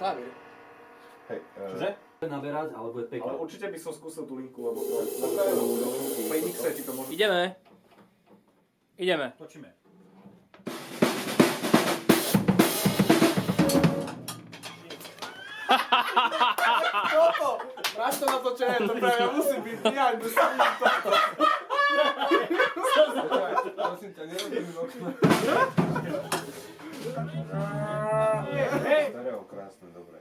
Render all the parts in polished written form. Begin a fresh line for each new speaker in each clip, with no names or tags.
klavír.
Hej,
Čože? Naberať, alebo je pekné.
ale určite by som skúsil tú linku, lebo to pri mixe ti to môže...
Ideme.
Točíme.
Toto! Vráť to na to, čo je, to práve ja musím byť behind the scenes. Prosím ťa, nerobím okno. Stereo, krásne, dobre.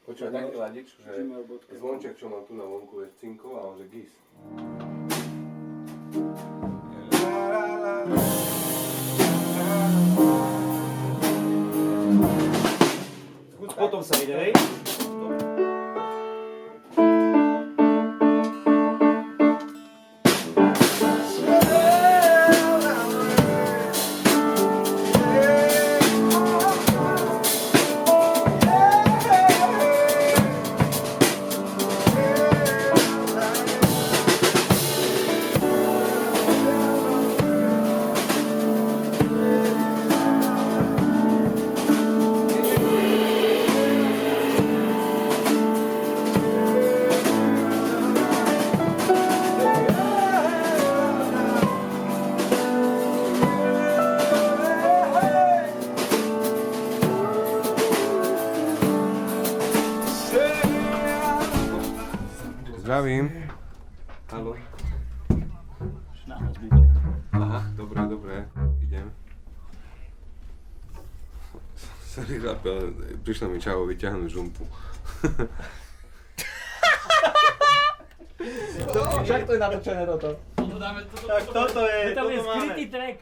Počúvaj, taký ladič, že zvonček, čo mám tu na vonku, je cinkov a on že gis.
Potom sa ide, hej?
Zdravím. Haló. Aha, dobre, idem. Sorry, rapel, prišlo mi čavo vyťahnuť žumpu.
Však to je natočené toto.
Tak toto je...
Tam je skrytý track.